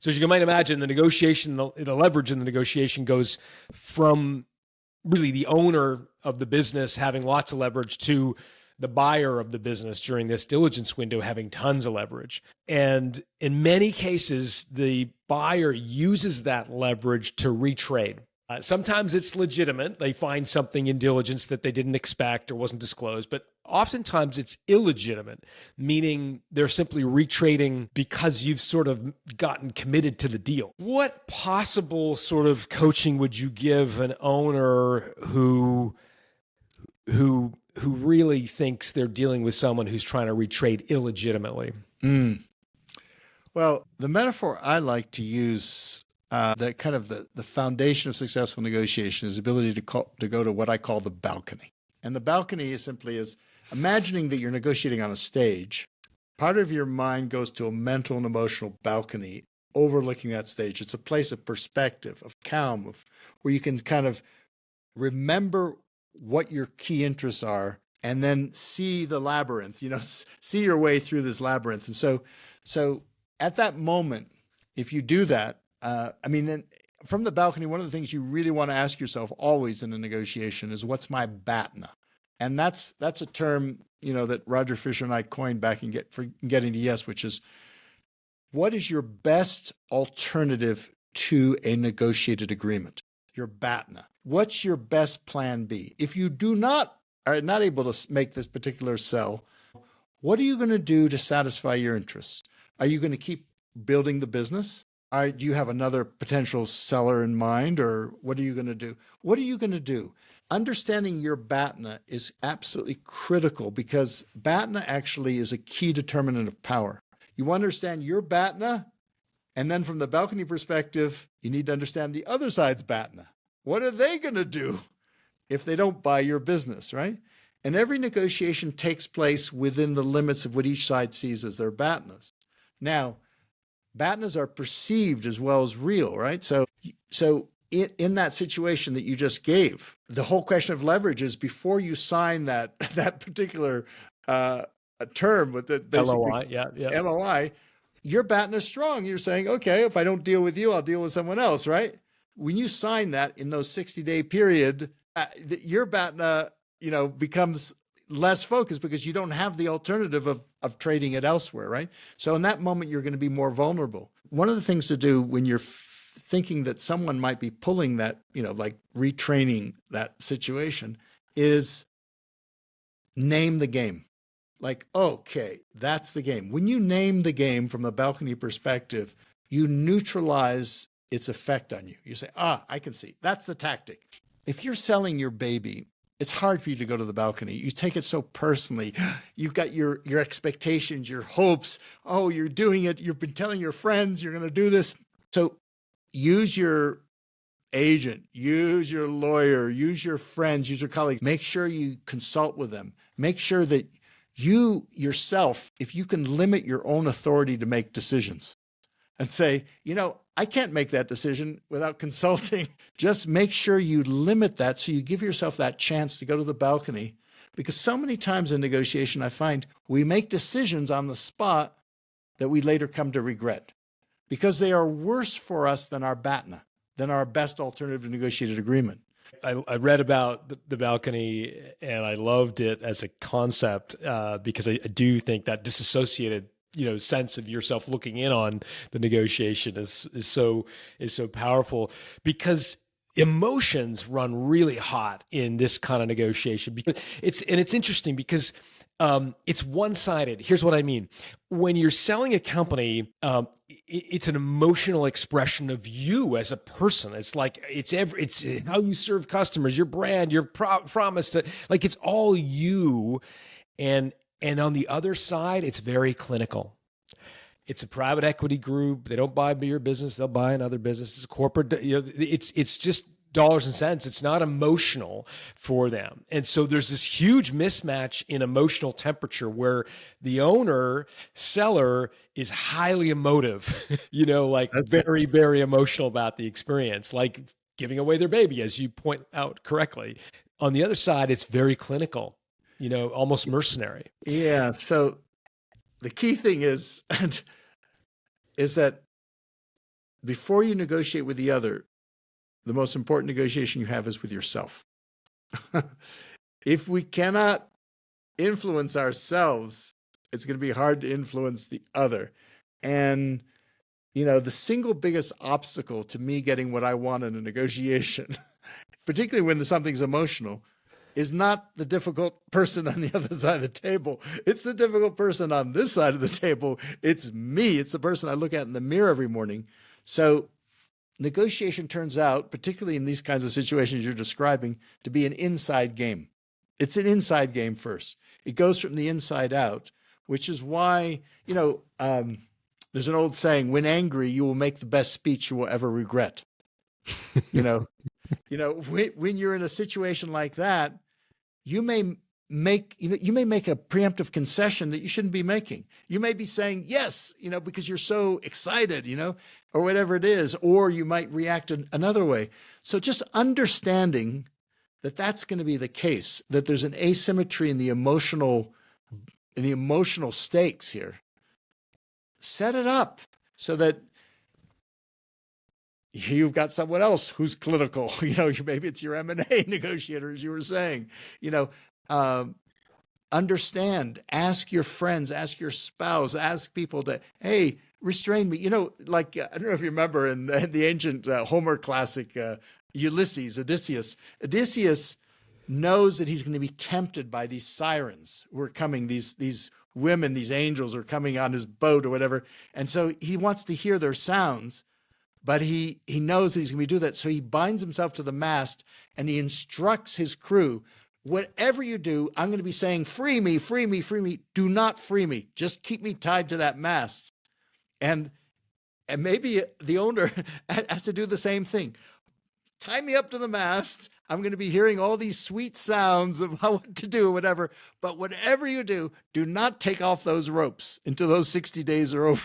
So as you might imagine, the negotiation, the leverage in the negotiation goes from really the owner of the business having lots of leverage to the buyer of the business during this diligence window having tons of leverage. And in many cases, the buyer uses that leverage to retrade. Sometimes it's legitimate. They find something in diligence that they didn't expect or wasn't disclosed, but oftentimes it's illegitimate, meaning they're simply retrading because you've sort of gotten committed to the deal. What possible sort of coaching would you give an owner who really thinks they're dealing with someone who's trying to retrade illegitimately? Well, the metaphor I like to use, that kind of the foundation of successful negotiation is the ability to go to what I call the balcony. And the balcony is simply imagining that you're negotiating on a stage. Part of your mind goes to a mental and emotional balcony overlooking that stage. It's a place of perspective, of calm, where you can kind of remember what your key interests are and then see the labyrinth, see your way through this labyrinth. And so at that moment, if you do that, then from the balcony, one of the things you really want to ask yourself always in a negotiation is, what's my BATNA? And that's a term, that Roger Fisher and I coined back for Getting to Yes, which is, what is your best alternative to a negotiated agreement? Your BATNA. What's your best plan B? If you are not able to make this particular sell, what are you going to do to satisfy your interests? Are you going to keep building the business? Do you have another potential seller in mind, or what are you going to do? What are you going to do? Understanding your BATNA is absolutely critical, because BATNA actually is a key determinant of power. You understand your BATNA, and then from the balcony perspective, you need to understand the other side's BATNA. What are they going to do if they don't buy your business, right? And every negotiation takes place within the limits of what each side sees as their BATNAs. Now, BATNAs are perceived as well as real, right? So in that situation that you just gave, the whole question of leverage is, before you sign that particular term with the LOI, LOI, your BATNA is strong. You're saying, okay, if I don't deal with you, I'll deal with someone else, right? When you sign that in those 60-day period, your BATNA, becomes less focused, because you don't have the alternative of trading it elsewhere, right? So in that moment, you're going to be more vulnerable. One of the things to do when you're thinking that someone might be pulling that, like retraining that situation, is name the game. Like, okay, that's the game. When you name the game from a balcony perspective, you neutralize its effect on you. You say, I can see. That's the tactic. If you're selling your baby, it's hard for you to go to the balcony. You take it so personally. You've got your expectations, your hopes. Oh, you're doing it. You've been telling your friends you're going to do this. So use your agent, use your lawyer, use your friends, use your colleagues. Make sure you consult with them. Make sure that you yourself, if you can limit your own authority to make decisions and say, I can't make that decision without consulting. Just make sure you limit that, so you give yourself that chance to go to the balcony. Because so many times in negotiation, I find we make decisions on the spot that we later come to regret, because they are worse for us than our BATNA, than our best alternative to negotiated agreement. I read about the balcony, and I loved it as a concept, because I do think that disassociated sense of yourself looking in on the negotiation is so powerful, because emotions run really hot in this kind of negotiation. Because it's interesting because it's one-sided. Here's what I mean. When you're selling a company, it's an emotional expression of you as a person. It's like, it's how you serve customers, your brand, your promise to, like, it's all you. And on the other side, it's very clinical. It's a private equity group. They don't buy your business. They'll buy another business. It's a corporate, it's just dollars and cents. It's not emotional for them. And so there's this huge mismatch in emotional temperature where the seller is highly emotive, like very, very emotional about the experience, like giving away their baby, as you point out correctly. On the other side, it's very clinical, almost mercenary. Yeah. So the key thing is that before you negotiate with the other, the most important negotiation you have is with yourself. If we cannot influence ourselves, it's going to be hard to influence the other. And, the single biggest obstacle to me getting what I want in a negotiation, particularly when something's emotional, is not the difficult person on the other side of the table. It's the difficult person on this side of the table. It's me. It's the person I look at in the mirror every morning. So negotiation turns out, particularly in these kinds of situations you're describing, to be an inside game. It's an inside game first. It goes from the inside out, which is why, there's an old saying, when angry, you will make the best speech you will ever regret. When you're in a situation like that, you may make a preemptive concession that you shouldn't be making. You may be saying yes, because you're so excited, or whatever it is, or you might react another way. So just understanding that that's going to be the case, that there's an asymmetry in the emotional stakes here. Set it up so that you've got someone else who's clinical. Maybe it's your M&A negotiator, as you were saying. Understand, ask your friends, ask your spouse, ask people to, hey, restrain me. I don't know if you remember in the ancient Homer classic, Odysseus knows that he's going to be tempted by these sirens who are coming, these women, these angels are coming on his boat or whatever. And so he wants to hear their sounds, but he knows that he's going to do that. So he binds himself to the mast and he instructs his crew, whatever you do, I'm going to be saying, free me, free me, free me. Do not free me. Just keep me tied to that mast. And maybe the owner has to do the same thing. Tie me up to the mast. I'm going to be hearing all these sweet sounds of what to do, whatever. But whatever you do, do not take off those ropes until those 60 days are over.